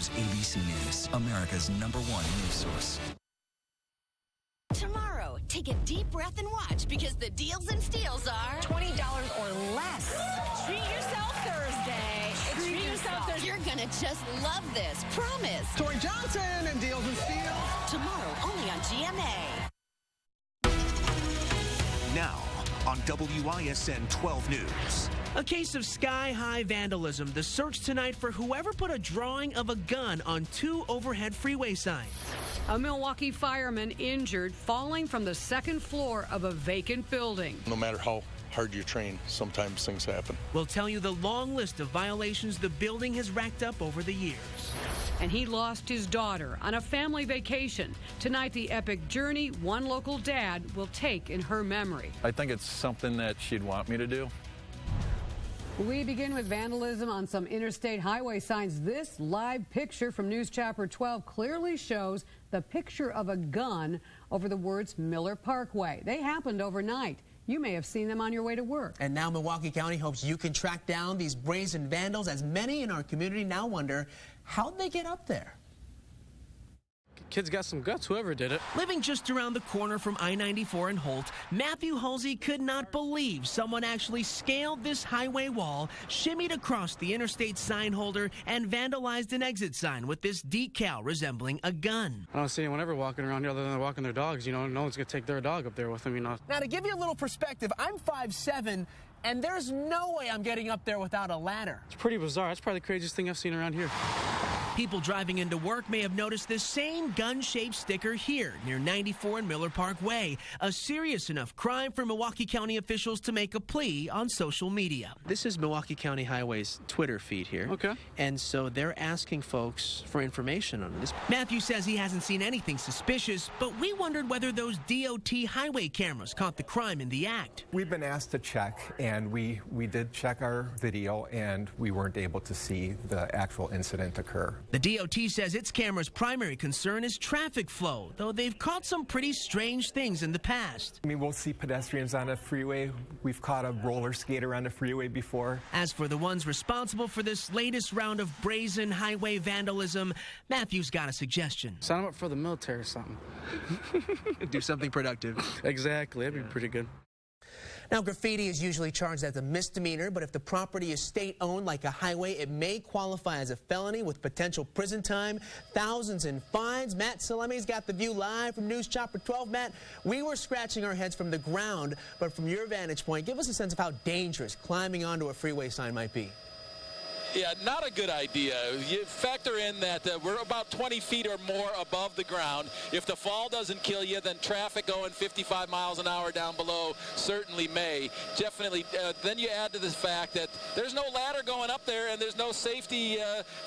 News, ABC News, America's #1 news source. Tomorrow, take a deep breath and watch because the deals and steals are $20 or less. Treat yourself Thursday. Treat yourself Thursday. You're going to just love this. Promise. Tori Johnson and Deals and Steals. Tomorrow, only on GMA. Now on WISN 12 News. A case of sky-high vandalism. The search tonight for whoever put a drawing of a gun on 2 overhead freeway signs. A Milwaukee fireman injured falling from the second floor of a vacant building. No matter how hard you train, sometimes things happen. We'll tell you the long list of violations the building has racked up over the years. And he lost his daughter on a family vacation. Tonight, the epic journey one local dad will take in her memory. I think it's something that she'd want me to do. We begin with vandalism on some interstate highway signs. This live picture from News Chopper 12 clearly shows the picture of a gun over the words Miller Parkway. They happened overnight. You may have seen them on your way to work. And now Milwaukee County hopes you can track down these brazen vandals, as many in our community now wonder how'd they get up there. Kid's got some guts, whoever did it. Living just around the corner from I-94 and Holt, Matthew Halsey could not believe someone actually scaled this highway wall, shimmied across the interstate sign holder, and vandalized an exit sign with this decal resembling a gun. I don't see anyone ever walking around here other than they're walking their dogs. You know, no one's going to take their dog up there with them, you know. Now, to give you a little perspective, I'm 5'7", and there's no way I'm getting up there without a ladder. It's pretty bizarre. That's probably the craziest thing I've seen around here. People driving into work may have noticed this same gun-shaped sticker here near 94 and Miller Park Way, a serious enough crime for Milwaukee County officials to make a plea on social media. This is Milwaukee County Highway's Twitter feed here. Okay. And so they're asking folks for information on this. Matthew says he hasn't seen anything suspicious, but we wondered whether those DOT highway cameras caught the crime in the act. We've been asked to check, and we did check our video, and we weren't able to see the actual incident occur. The DOT says its camera's primary concern is traffic flow, though they've caught some pretty strange things in the past. I mean, we'll see pedestrians on a freeway. We've caught a roller skater on a freeway before. As for the ones responsible for this latest round of brazen highway vandalism, Matthew's got a suggestion. Sign them up for the military or something. Do something productive. Exactly. That'd be pretty good. Now, graffiti is usually charged as a misdemeanor, but if the property is state-owned like a highway, it may qualify as a felony with potential prison time, thousands in fines. Matt Salemi's got the view live from News Chopper 12. Matt, we were scratching our heads from the ground, but from your vantage point, give us a sense of how dangerous climbing onto a freeway sign might be. Yeah, not a good idea. You factor in that we're about 20 feet or more above the ground. If the fall doesn't kill you, then traffic going 55 miles an hour down below certainly may. Definitely, then you add to the fact that there's no ladder going up there and there's no safety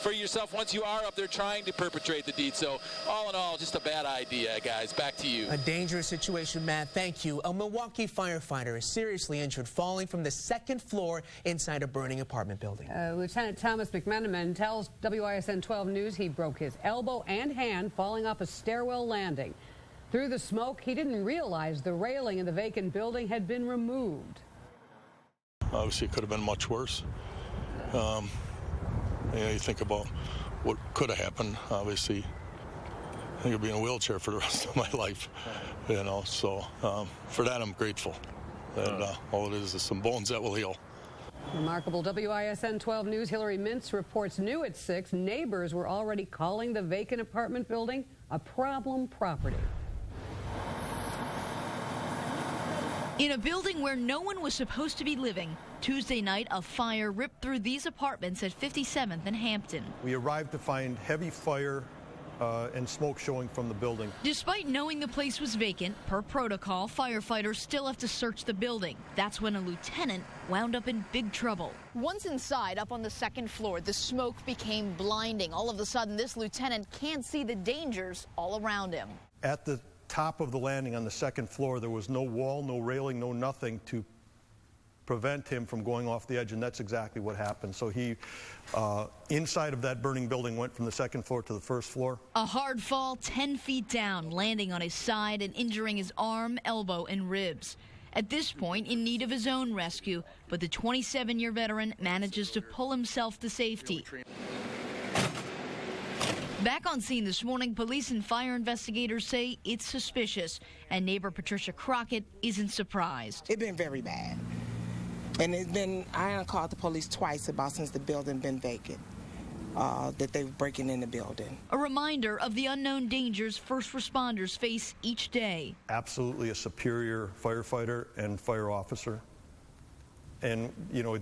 for yourself once you are up there trying to perpetrate the deed. So all in all, just a bad idea, guys. Back to you. A dangerous situation, Matt. Thank you. A Milwaukee firefighter is seriously injured falling from the second floor inside a burning apartment building. Lieutenant Thomas McMenamin tells WISN 12 News he broke his elbow and hand falling off a stairwell landing. Through the smoke, he didn't realize the railing in the vacant building had been removed. Obviously, it could have been much worse. You think about what could have happened. Obviously, I think I'll be in a wheelchair for the rest of my life. You know, so for that, I'm grateful. And all it is some bones that will heal. Remarkable. WISN 12 News, Hillary Mintz reports new at 6. Neighbors were already calling the vacant apartment building a problem property. In a building where no one was supposed to be living, Tuesday night a fire ripped through these apartments at 57th and Hampton. We arrived to find heavy fire and smoke showing from the building. Despite knowing the place was vacant, per protocol, firefighters still have to search the building. That's when a lieutenant wound up in big trouble. Once inside, up on the second floor, the smoke became blinding. All of a sudden, this lieutenant can't see the dangers all around him. At the top of the landing on the second floor, there was no wall, no railing, no nothing to prevent him from going off the edge, and that's exactly what happened. So he, inside of that burning building, went from the second floor to the first floor. A hard fall 10 feet down, landing on his side and injuring his arm, elbow, and ribs. At this point, in need of his own rescue, but the 27-year veteran manages to pull himself to safety. Back on scene this morning, police and fire investigators say it's suspicious, and neighbor Patricia Crockett isn't surprised. It's been very bad. And I called the police twice about since the building been vacant, that they were breaking in the building. A reminder of the unknown dangers first responders face each day. Absolutely a superior firefighter and fire officer. And, you know,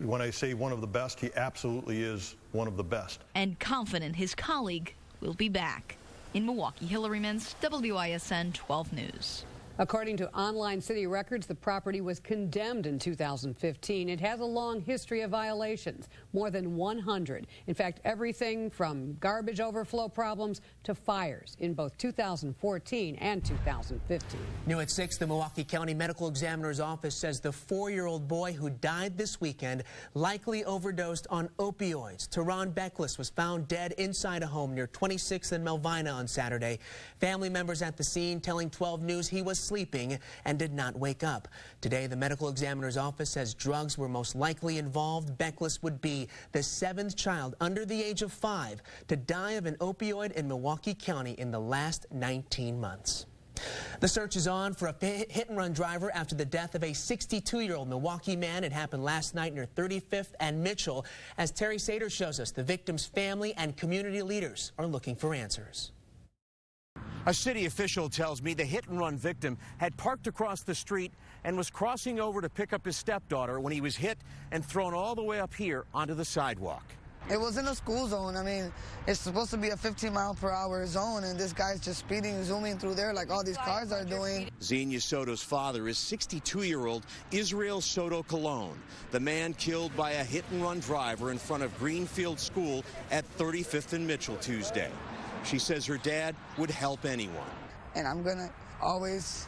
when I say one of the best, he absolutely is one of the best. And confident his colleague will be back. In Milwaukee, Hillary Mintz, WISN 12 News. According to online city records, the property was condemned in 2015. It has a long history of violations, more than 100. In fact, everything from garbage overflow problems to fires in both 2014 and 2015. New at 6, the Milwaukee County Medical Examiner's Office says the 4-year-old boy who died this weekend likely overdosed on opioids. Teron Beckless was found dead inside a home near 26th and Melvina on Saturday. Family members at the scene telling 12 News he was sleeping and did not wake up. Today, the medical examiner's office says drugs were most likely involved. Beckless would be the 7th child under the age of 5 to die of an opioid in Milwaukee County in the last 19 months. The search is on for a hit-and-run driver after the death of a 62-year-old Milwaukee man. It happened last night near 35th and Mitchell. As Terry Sater shows us, the victim's family and community leaders are looking for answers. A city official tells me the hit-and-run victim had parked across the street and was crossing over to pick up his stepdaughter when he was hit and thrown all the way up here onto the sidewalk. It was in a school zone. I mean, it's supposed to be a 15-mile-per-hour zone, and this guy's just speeding, zooming through there like all these cars are doing. Xenia Soto's father is 62-year-old Israel Soto Colon, the man killed by a hit-and-run driver in front of Greenfield School at 35th and Mitchell Tuesday. She says her dad would help anyone. And I'm going to always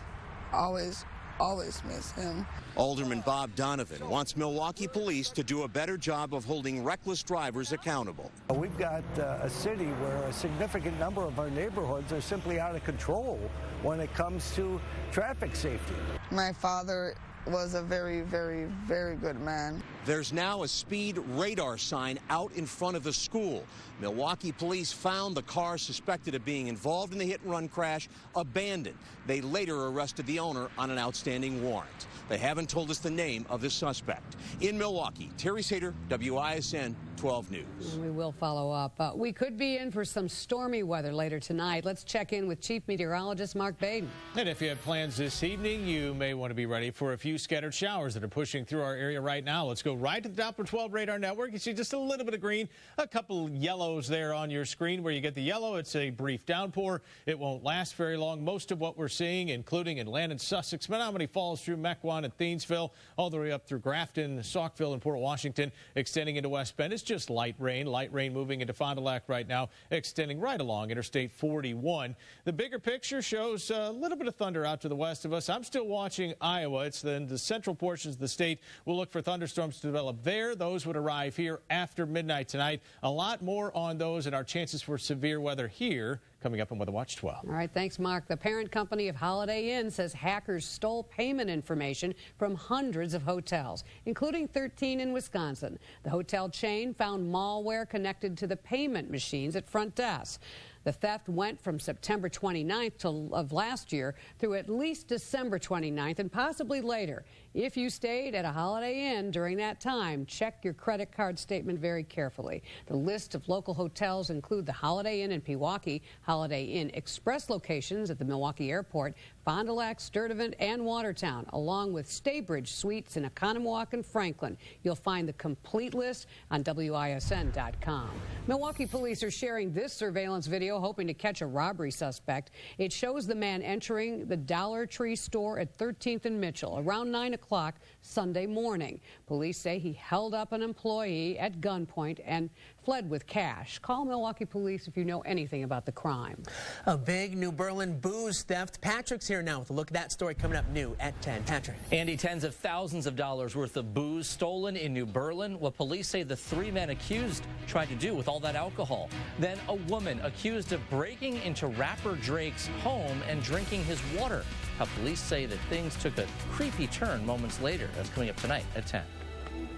miss him. Alderman Bob Donovan wants Milwaukee police to do a better job of holding reckless drivers accountable. We've got a city where a significant number of our neighborhoods are simply out of control when it comes to traffic safety. My father was a very, very, very good man. There's now a speed radar sign out in front of the school. Milwaukee police found the car suspected of being involved in the hit-and-run crash abandoned. They later arrested the owner on an outstanding warrant. They haven't told us the name of the suspect. In Milwaukee, Terry Sater, WISN 12 News. We will follow up. We could be in for some stormy weather later tonight. Let's check in with Chief Meteorologist Mark Baden. And if you have plans this evening, you may want to be ready for a few scattered showers that are pushing through our area right now. Let's go right to the Doppler 12 radar network. You see just a little bit of green, a couple yellows there on your screen. Where you get the yellow, it's a brief downpour. It won't last very long. Most of what we're seeing, including in Land and Sussex, Menominee Falls through Mequon and Thiensville, all the way up through Grafton, Saukville, and Port Washington, extending into West Bend. It's just light rain moving into Fond du Lac right now, extending right along Interstate 41. The bigger picture shows a little bit of thunder out to the west of us. I'm still watching Iowa. It's then the central portions of the state. We'll look for thunderstorms to develop there. Those would arrive here after midnight tonight. A lot more on those and our chances for severe weather here coming up on Weather Watch 12. All right, thanks, Mark. The parent company of Holiday Inn says hackers stole payment information from hundreds of hotels, including 13 in Wisconsin. The hotel chain found malware connected to the payment machines at front desk. The theft went from September 29th of last year through at least December 29th and possibly later. If you stayed at a Holiday Inn during that time, check your credit card statement very carefully. The list of local hotels include the Holiday Inn in Pewaukee, Holiday Inn Express locations at the Milwaukee Airport, Fond du Lac, Sturtevant, and Watertown, along with Staybridge Suites in Oconomowoc and Franklin. You'll find the complete list on WISN.com. Milwaukee police are sharing this surveillance video hoping to catch a robbery suspect. It shows the man entering the Dollar Tree store at 13th and Mitchell around 9 o'clock Sunday morning. Police say he held up an employee at gunpoint and fled with cash. Call Milwaukee police if you know anything about the crime. A big New Berlin booze theft. Patrick's here now with a look at that story coming up new at 10. Patrick. Andy, tens of thousands of dollars worth of booze stolen in New Berlin. What police say the 3 men accused tried to do with all that alcohol. Then a woman accused of breaking into rapper Drake's home and drinking his water. How police say that things took a creepy turn moments later. That's coming up tonight at 10.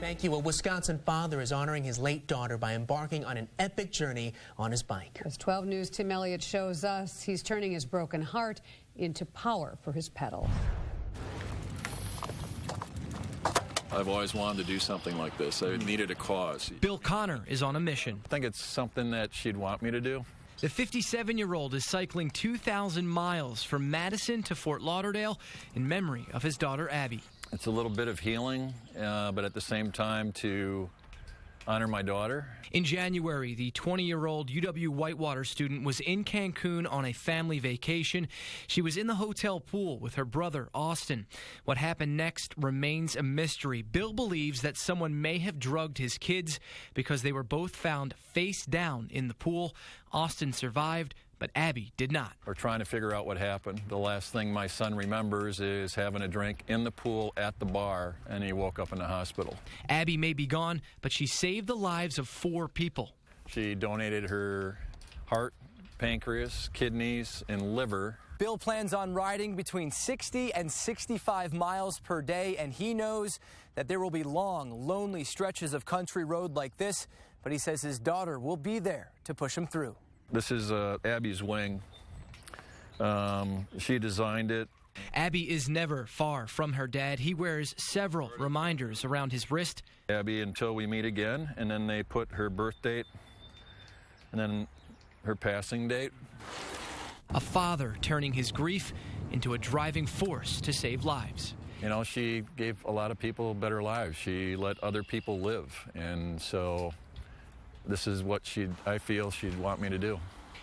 Thank you. A Wisconsin father is honoring his late daughter by embarking on an epic journey on his bike. As 12 News' Tim Elliott shows us, he's turning his broken heart into power for his pedal. I've always wanted to do something like this. I needed a cause. Bill Connor is on a mission. I think it's something that she'd want me to do. The 57-year-old is cycling 2,000 miles from Madison to Fort Lauderdale in memory of his daughter, Abby. It's a little bit of healing, but at the same time to honor my daughter. In January, the 20-year-old UW Whitewater student was in Cancun on a family vacation. She was in the hotel pool with her brother, Austin. What happened next remains a mystery. Bill believes that someone may have drugged his kids because they were both found face down in the pool. Austin survived, but Abby did not. We're trying to figure out what happened. The last thing my son remembers is having a drink in the pool at the bar, and he woke up in the hospital. Abby may be gone, but she saved the lives of 4 people. She donated her heart, pancreas, kidneys, and liver. Bill plans on riding between 60 and 65 miles per day, and he knows that there will be long, lonely stretches of country road like this, but he says his daughter will be there to push him through. This is Abby's wing. She designed it. Abby is never far from her dad. He wears several reminders around his wrist. Abby until we meet again, and then they put her birth date and then her passing date. A father turning his grief into a driving force to save lives. You know, she gave a lot of people better lives. She let other people live, and so this is what I feel she'd want me to do.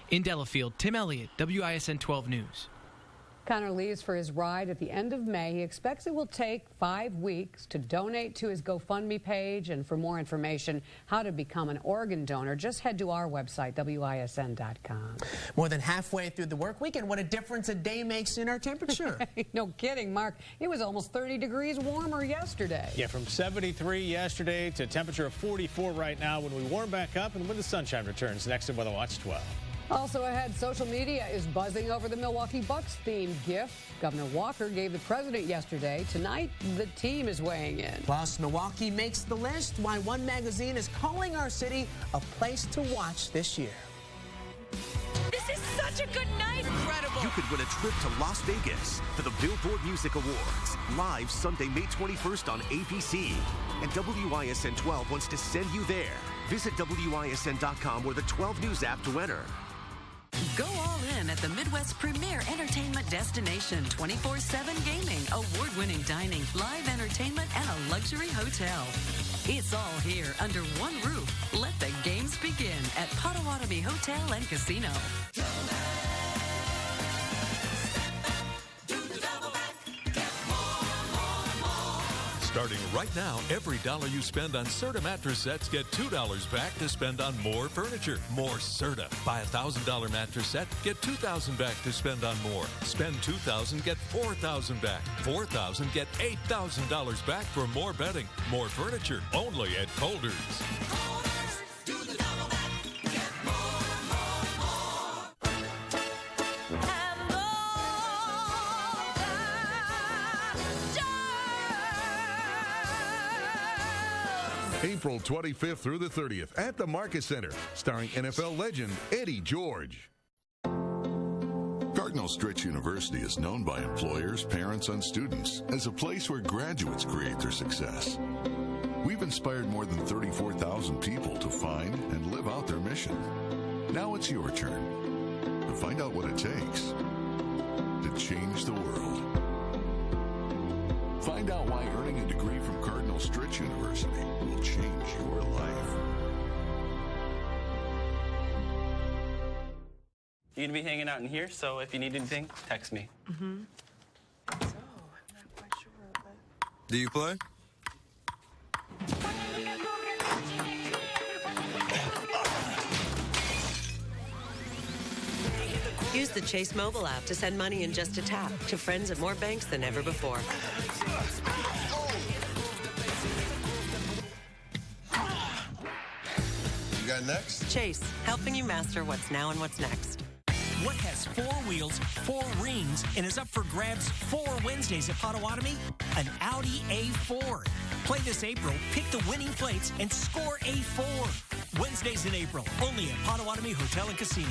In Delafield, Tim Elliott, WISN 12 News. Connor leaves for his ride at the end of May. He expects it will take 5 weeks to donate to his GoFundMe page. And for more information how to become an organ donor, just head to our website, WISN.com. More than halfway through the work week, and what a difference a day makes in our temperature. No kidding, Mark. It was almost 30 degrees warmer yesterday. Yeah, from 73 yesterday to a temperature of 44 right now when we warm back up and when the sunshine returns next at Weather Watch 12. Also ahead, social media is buzzing over the Milwaukee Bucks themed gift Governor Walker gave the president yesterday. Tonight, the team is weighing in. Plus, Milwaukee makes the list. Why One magazine is calling our city a place to watch this year. This is such a good night. Incredible. You could win a trip to Las Vegas for the Billboard Music Awards, live Sunday, May 21st on ABC. And WISN 12 wants to send you there. Visit WISN.com or the 12 News app to enter. Go all in at the Midwest premier entertainment destination. 24/7 gaming, award-winning dining, live entertainment, and a luxury hotel. It's all here under one roof. Let the games begin at Potawatomi Hotel and Casino. Starting right now, every dollar you spend on Serta mattress sets, get $2 back to spend on more furniture. More Serta. Buy a $1,000 mattress set, get $2,000 back to spend on more. Spend $2,000, get $4,000 back. $4,000, get $8,000 back for more bedding. More furniture, only at Colders. April 25th through the 30th at the Marcus Center, starring NFL legend Eddie George. Cardinal Stritch University is known by employers, parents, and students as a place where graduates create their success. We've inspired more than 34,000 people to find and live out their mission. Now it's your turn to find out what it takes to change the world. Find out why earning a degree from Cardinal Stritch University will change your life. You're going to be hanging out in here, so if you need anything, text me. Mm-hmm. So, I'm not quite sure, but... Do you play? Use the Chase mobile app to send money in just a tap to friends at more banks than ever before. You got next? Chase, helping you master what's now and what's next. What has 4 wheels, 4 rings, and is up for grabs 4 Wednesdays at Potawatomi? An Audi A4. Play this April, pick the winning plates, and score a 4. Wednesdays in April, only at Potawatomi Hotel and Casino.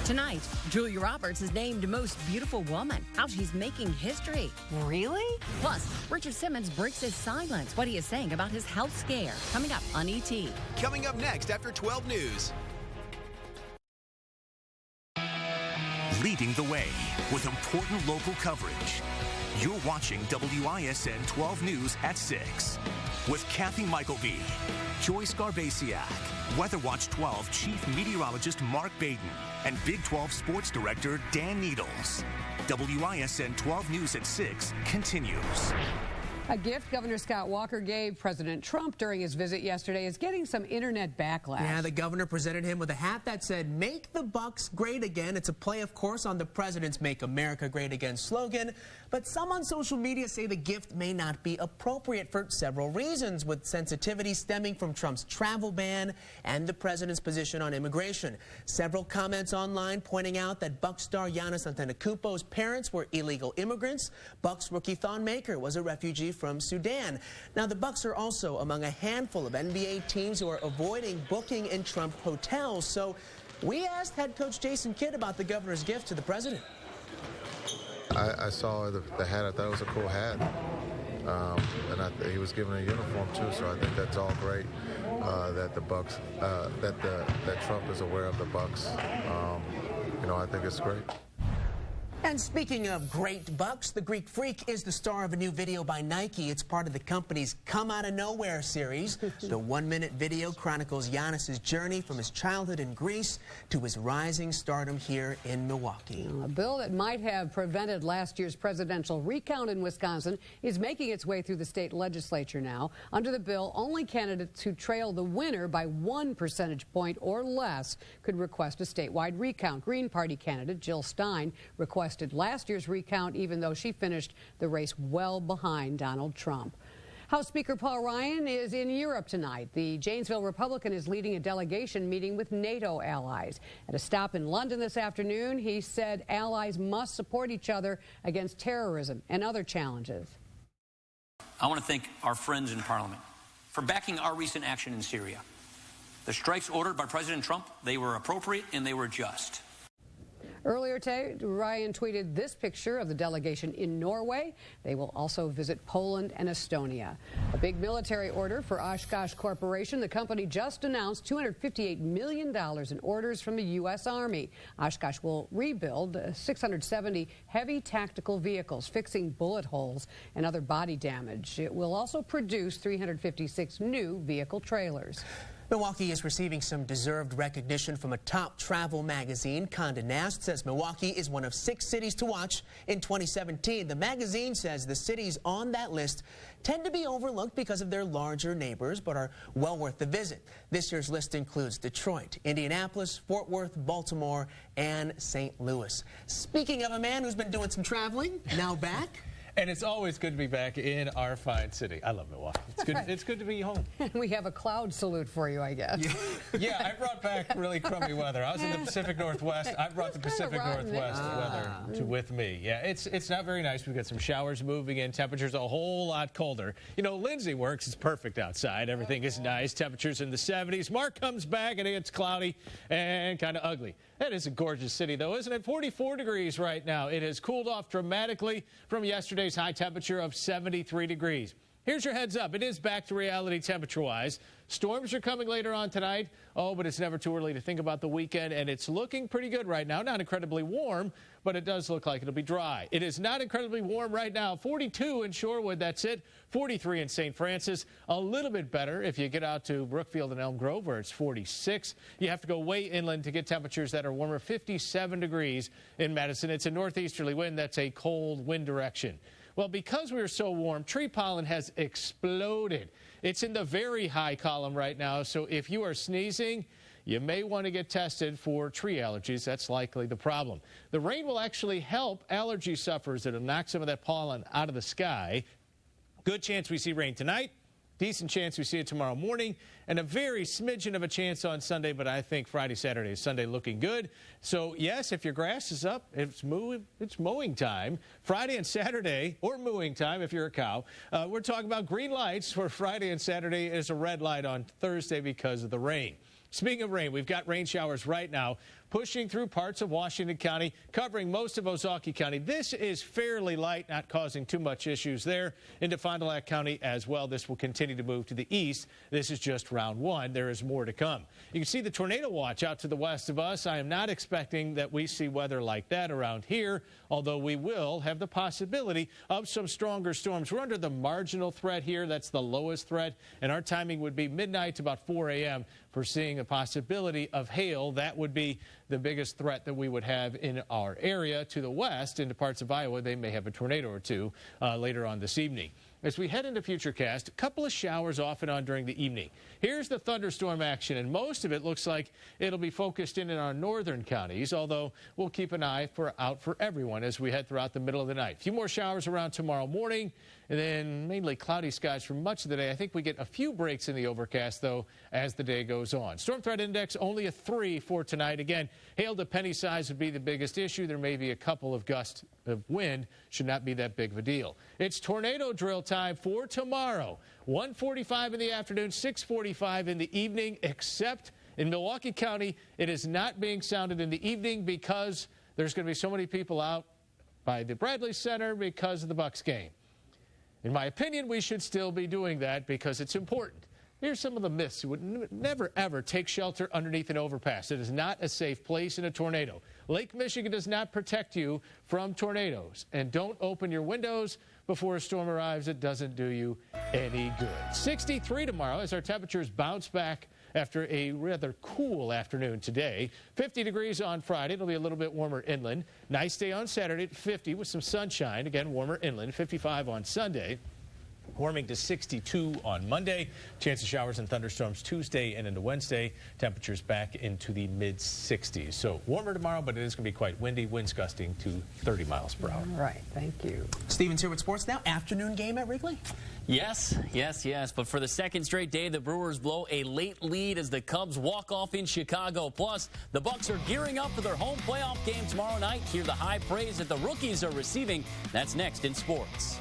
Tonight, Julia Roberts is named Most Beautiful Woman. How she's making history. Really? Plus, Richard Simmons breaks his silence. What he is saying about his health scare. Coming up on ET. Coming up next after 12 News. Leading the way with important local coverage. You're watching WISN 12 News at 6 with Kathy Michaelby, Joyce Garbasiak, Weather Watch 12 Chief Meteorologist Mark Baden, and Big 12 Sports Director Dan Needles. WISN 12 News at 6 continues. A gift Governor Scott Walker gave President Trump during his visit yesterday is getting some internet backlash. Yeah, the governor presented him with a hat that said, "Make the Bucks Great Again." It's a play, of course, on the president's Make America Great Again slogan. But some on social media say the gift may not be appropriate for several reasons, with sensitivity stemming from Trump's travel ban and the president's position on immigration. Several comments online pointing out that Bucs star Giannis Antetokounmpo's parents were illegal immigrants. Bucs rookie Thon Maker was a refugee from Sudan. Now, the Bucs are also among a handful of NBA teams who are avoiding booking in Trump hotels. So we asked head coach Jason Kidd about the governor's gift to the president. I saw the hat. I thought it was a cool hat, and he was given a uniform too. So I think that's all great. That the Bucs, that Trump is aware of the Bucs. I think it's great. And speaking of great Bucks, the Greek Freak is the star of a new video by Nike. It's part of the company's Come Out of Nowhere series. The one-minute video chronicles Giannis's journey from his childhood in Greece to his rising stardom here in Milwaukee. A bill that might have prevented last year's presidential recount in Wisconsin is making its way through the state legislature now. Under the bill, only candidates who trail the winner by 1 percentage point or less could request a statewide recount. Green Party candidate Jill Stein requested last year's recount, even though she finished the race well behind Donald Trump. House Speaker Paul Ryan is in Europe tonight. The Janesville Republican is leading a delegation meeting with NATO allies. At a stop in London this afternoon, he said allies must support each other against terrorism and other challenges. I want to thank our friends in Parliament for backing our recent action in Syria. The strikes ordered by President Trump, they were appropriate and they were just. Earlier today, Ryan tweeted this picture of the delegation in Norway. They will also visit Poland and Estonia. A big military order for Oshkosh Corporation. The company just announced $258 million in orders from the U.S. Army. Oshkosh will rebuild 670 heavy tactical vehicles, fixing bullet holes and other body damage. It will also produce 356 new vehicle trailers. Milwaukee is receiving some deserved recognition from a top travel magazine. Condé Nast says Milwaukee is one of 6 cities to watch in 2017. The magazine says the cities on that list tend to be overlooked because of their larger neighbors, but are well worth the visit. This year's list includes Detroit, Indianapolis, Fort Worth, Baltimore, and St. Louis. Speaking of a man who's been doing some traveling, now back. And it's always good to be back in our fine city. I love Milwaukee. It's good. It's good to be home. We have a cloud salute for you, I guess. Yeah, I brought back really crummy weather. I was in the Pacific Northwest. I brought the Pacific Northwest weather with me. Yeah, it's not very nice. We've got some showers moving in. Temperatures a whole lot colder. You know, Lindsay works. It's perfect outside. Everything is nice. Temperatures in the 70s. Mark comes back and it's cloudy and kind of ugly. That is a gorgeous city, though, isn't it? 44 degrees right now. It has cooled off dramatically from yesterday's high temperature of 73 degrees. Here's your heads up. It is back to reality temperature-wise. Storms are coming later on tonight. Oh, but it's never too early to think about the weekend, and it's looking pretty good right now. Not incredibly warm, but it does look like it'll be dry. It is not incredibly warm right now. 42 in Shorewood, that's it. 43 in St. Francis. A little bit better if you get out to Brookfield and Elm Grove, where it's 46. You have to go way inland to get temperatures that are warmer. 57 degrees in Madison. It's a northeasterly wind. That's a cold wind direction. Well, because we are so warm, tree pollen has exploded. It's in the very high column right now, so if you are sneezing, you may want to get tested for tree allergies. That's likely the problem. The rain will actually help allergy sufferers. It'll knock some of that pollen out of the sky. Good chance we see rain tonight, Decent chance we see it tomorrow morning, and a very smidgen of a chance on Sunday, but I think Friday, Saturday, Sunday looking good. So, yes, if your grass is up, it's mowing time. Friday and Saturday, or mooing time if you're a cow. We're talking about green lights for Friday and Saturday. It's a red light on Thursday because of the rain. Speaking of rain, we've got rain showers right now pushing through parts of Washington County, covering most of Ozaukee County. This is fairly light, not causing too much issues there. Into Fond du Lac County as well. This will continue to move to the east. This is just round one. There is more to come. You can see the tornado watch out to the west of us. I am not expecting that we see weather like that around here, although we will have the possibility of some stronger storms. We're under the marginal threat here. That's the lowest threat, and our timing would be midnight to about 4 a.m. for seeing a possibility of hail. That would be the biggest threat that we would have in our area. To the west, into parts of Iowa, they may have a tornado or two later on this evening. As we head into Futurecast, a couple of showers off and on during the evening. Here's the thunderstorm action, and most of it looks like it'll be focused in our northern counties, although we'll keep an eye out for everyone as we head throughout the middle of the night. A few more showers around tomorrow morning, and then mainly cloudy skies for much of the day. I think we get a few breaks in the overcast, though, as the day goes on. Storm threat index only a 3 for tonight. Again, hail to penny size would be the biggest issue. There may be a couple of gusts of wind. Should not be that big of a deal. It's tornado drill time for tomorrow. 1:45 in the afternoon, 6:45 in the evening, except in Milwaukee County, it is not being sounded in the evening because there's going to be so many people out by the Bradley Center because of the Bucks game. In my opinion, we should still be doing that because it's important. Here's some of the myths. You would never, ever take shelter underneath an overpass. It is not a safe place in a tornado. Lake Michigan does not protect you from tornadoes. And don't open your windows before a storm arrives. It doesn't do you any good. 63 tomorrow as our temperatures bounce back after a rather cool afternoon today. 50 degrees on Friday. It'll be a little bit warmer inland. Nice day on Saturday at 50 with some sunshine. Again, warmer inland. 55 on Sunday. Warming to 62 on Monday. Chance of showers and thunderstorms Tuesday and into Wednesday. Temperatures back into the mid-60s. So warmer tomorrow, but it is going to be quite windy. Winds gusting to 30 miles per hour. All right. Thank you. Stevens here with Sports Now. Afternoon game at Wrigley? Yes. But for the second straight day, the Brewers blow a late lead as the Cubs walk off in Chicago. Plus, the Bucks are gearing up for their home playoff game tomorrow night. Hear the high praise that the rookies are receiving. That's next in sports.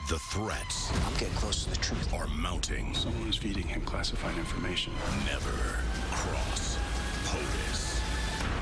The threats. I'm getting close to the truth. Are mounting. Someone is feeding him classified information. Never cross POTUS.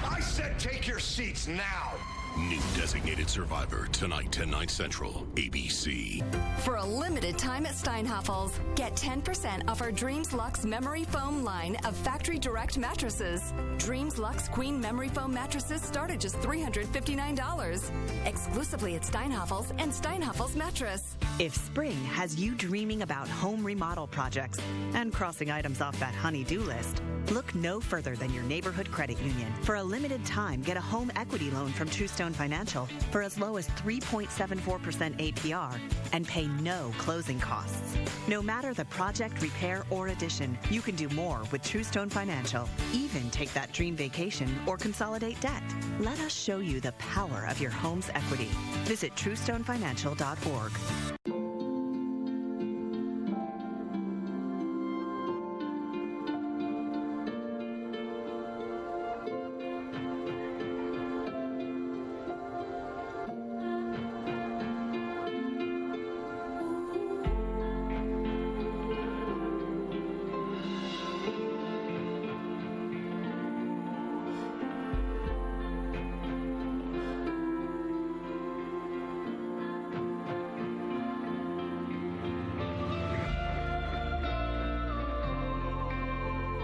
I said take your seats now. New Designated Survivor tonight, 10/9 Central, ABC. For a limited time at Steinhafels, get 10% off our Dreams Luxe Memory Foam line of factory direct mattresses. Dreams Luxe Queen Memory Foam mattresses start at just $359. Exclusively at Steinhafels and Steinhafels Mattress. If spring has you dreaming about home remodel projects and crossing items off that honey-do list, look no further than your neighborhood credit union. For a limited time, get a home equity loan from Truestone Financial for as low as 3.74% APR and pay no closing costs. No matter the project, repair, or addition, you can do more with Truestone Financial. Even take that dream vacation or consolidate debt. Let us show you the power of your home's equity. Visit TruestoneFinancial.org.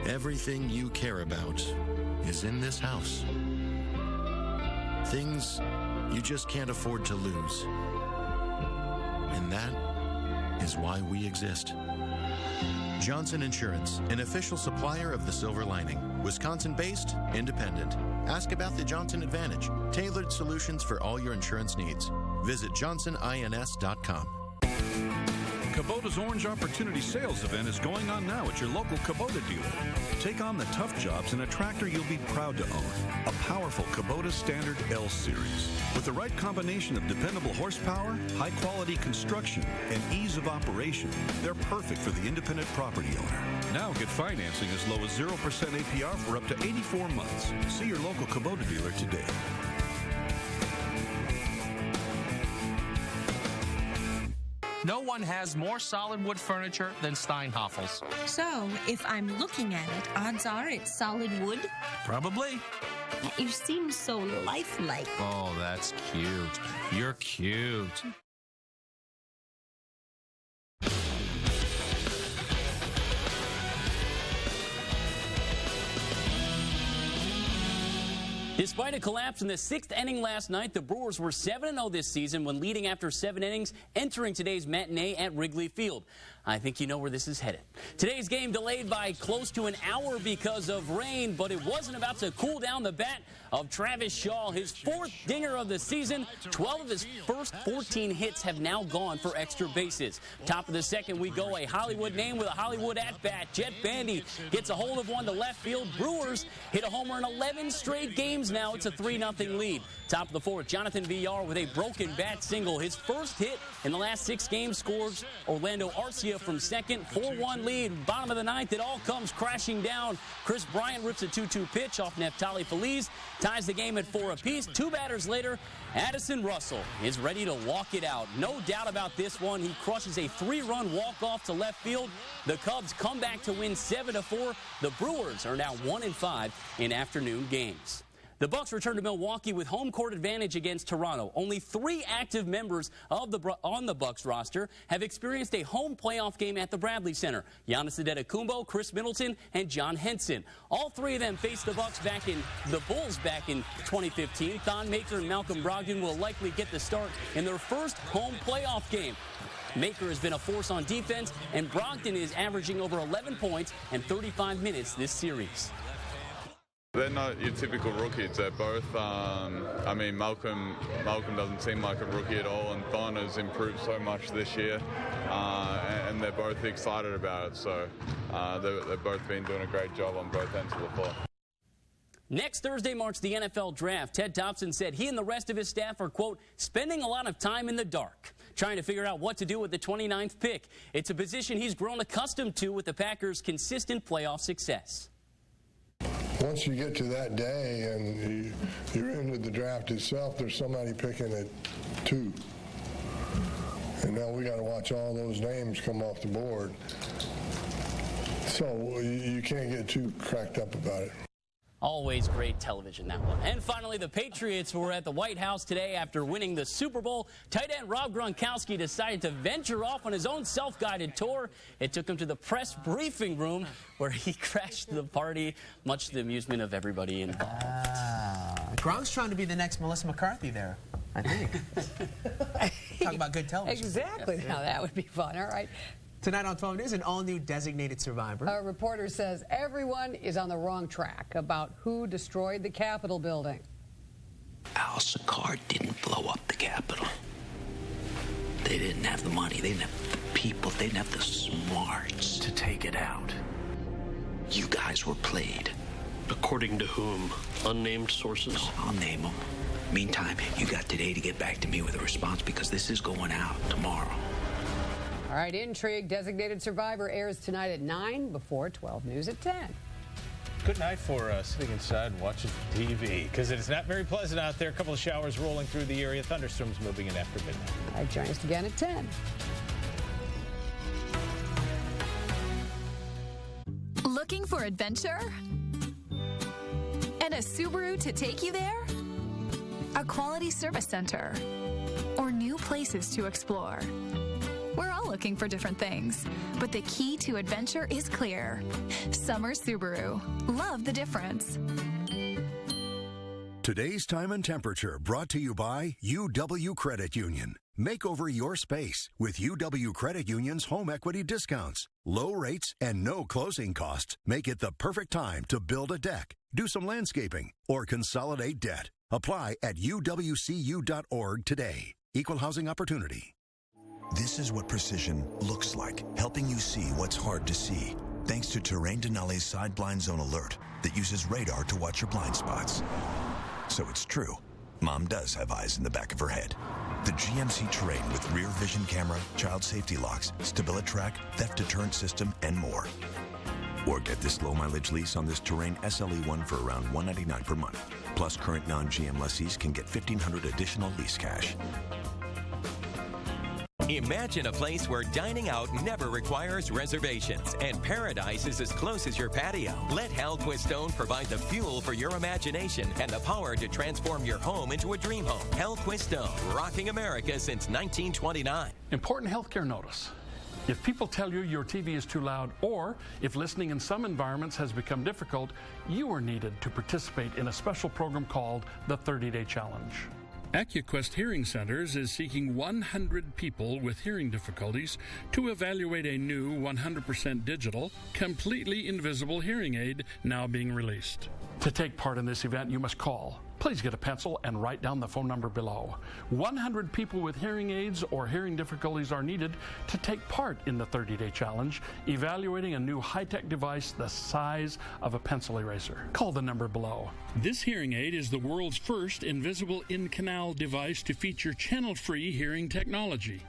Everything you care about is in this house. Things you just can't afford to lose. And that is why we exist. Johnson Insurance, an official supplier of the Silver Lining. Wisconsin-based, independent. Ask about the Johnson Advantage. Tailored solutions for all your insurance needs. Visit johnsonins.com. Kubota's Orange Opportunity Sales event is going on now at your local Kubota dealer. Take on the tough jobs in a tractor you'll be proud to own. A powerful Kubota Standard L Series. With the right combination of dependable horsepower, high-quality construction, and ease of operation, they're perfect for the independent property owner. Now get financing as low as 0% APR for up to 84 months. See your local Kubota dealer today. No one has more solid wood furniture than Steinhafels. So, if I'm looking at it, odds are it's solid wood? Probably. You seem so lifelike. Oh, that's cute. You're cute. Despite a collapse in the 6th inning last night, the Brewers were 7-0 this season when leading after 7 innings, entering today's matinee at Wrigley Field. I think you know where this is headed. Today's game delayed by close to an hour because of rain, but it wasn't about to cool down the bat of Travis Shaw. His 4th dinger of the season. 12 of his first 14 hits have now gone for extra bases. Top of the second, we go a Hollywood name with a Hollywood at-bat. Jett Bandy gets a hold of one to left field. Brewers hit a homer in 11 straight games now. It's a 3-0 lead. Top of the 4th, Jonathan Villar with a broken bat single. His first hit in the last 6 games scores Orlando Arcia from second. 4-1 lead. Bottom of the 9th, it all comes crashing down. Chris Bryant rips a 2-2 pitch off Neftali Feliz. Ties the game at 4 apiece. 2 batters later, Addison Russell is ready to walk it out. No doubt about this one. He crushes a 3-run walk-off to left field. The Cubs come back to win 7-4. The Brewers are now 1-5 in afternoon games. The Bucks return to Milwaukee with home court advantage against Toronto. Only 3 active members on the Bucks roster have experienced a home playoff game at the Bradley Center. Giannis Antetokounmpo, Chris Middleton, and John Henson. All 3 of them faced the Bulls back in 2015. Thon Maker and Malcolm Brogdon will likely get the start in their first home playoff game. Maker has been a force on defense, and Brogdon is averaging over 11 points and 35 minutes this series. They're not your typical rookies. They're both, Malcolm doesn't seem like a rookie at all, and Thon has improved so much this year, and they're both excited about it. So they've both been doing a great job on both ends of the floor. Next Thursday marks the NFL Draft. Ted Thompson said he and the rest of his staff are, quote, spending a lot of time in the dark, trying to figure out what to do with the 29th pick. It's a position he's grown accustomed to with the Packers' consistent playoff success. Once you get to that day and you're into the draft itself, there's somebody picking at 2. And now we got to watch all those names come off the board. So you can't get too cracked up about it. Always great television, that one. And finally, the Patriots were at the White House today after winning the Super Bowl. Tight end Rob Gronkowski decided to venture off on his own self-guided tour. It took him to the press briefing room where he crashed the party, much to the amusement of everybody involved. Gronk's trying to be the next Melissa McCarthy there, I think. Talk about good television. Exactly. Now that would be fun. All right. Tonight on 12 News, an all-new designated survivor. A reporter says everyone is on the wrong track about who destroyed the Capitol building. Al Sicard didn't blow up the Capitol. They didn't have the money. They didn't have the people. They didn't have the smarts to take it out. You guys were played. According to whom? Unnamed sources? No, I'll name them. Meantime, you got today to get back to me with a response because this is going out tomorrow. All right, Intrigue, Designated Survivor airs tonight at 9 before 12 News at 10. Good night for sitting inside and watching TV, because it is not very pleasant out there. A couple of showers rolling through the area. Thunderstorms moving in after midnight. All right, join us again at 10. Looking for adventure? And a Subaru to take you there? A quality service center? Or new places to explore? We're all looking for different things, but the key to adventure is clear. Summer Subaru. Love the difference. Today's Time and Temperature brought to you by UW Credit Union. Make over your space with UW Credit Union's home equity discounts. Low rates and no closing costs make it the perfect time to build a deck, do some landscaping, or consolidate debt. Apply at uwcu.org today. Equal housing opportunity. This is what precision looks like, helping you see what's hard to see. Thanks to Terrain Denali's Side Blind Zone Alert that uses radar to watch your blind spots. So it's true. Mom does have eyes in the back of her head. The GMC Terrain with rear vision camera, child safety locks, StabiliTrak, theft deterrent system, and more. Or get this low-mileage lease on this Terrain SLE1 for around $199 per month. Plus, current non-GM lessees can get $1,500 additional lease cash. Imagine a place where dining out never requires reservations and paradise is as close as your patio. Let Hal Quistone provide the fuel for your imagination and the power to transform your home into a dream home. Hal Quistone, rocking America since 1929. Important healthcare notice. If people tell you your TV is too loud, or if listening in some environments has become difficult, you are needed to participate in a special program called the 30-Day Challenge. AccuQuest Hearing Centers is seeking 100 people with hearing difficulties to evaluate a new 100% digital, completely invisible hearing aid now being released. To take part in this event, you must call. Please get a pencil and write down the phone number below. 100 people with hearing aids or hearing difficulties are needed to take part in the 30-Day Challenge, evaluating a new high-tech device the size of a pencil eraser. Call the number below. This hearing aid is the world's first invisible in-canal device to feature channel-free hearing technology.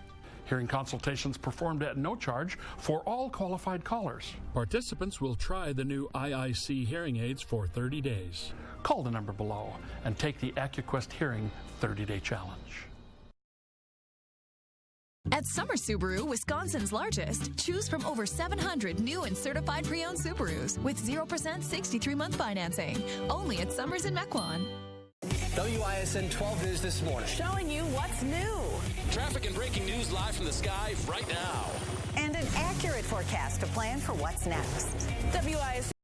Hearing consultations performed at no charge for all qualified callers. Participants will try the new IIC hearing aids for 30 days. Call the number below and take the AccuQuest Hearing 30-Day Challenge. At Summer Subaru, Wisconsin's largest, choose from over 700 new and certified pre-owned Subarus with 0% 63-month financing. Only at Summers in Mequon. WISN 12 News this morning. Showing you what's new. Traffic and breaking news live from the sky right now. And an accurate forecast to plan for what's next. WISN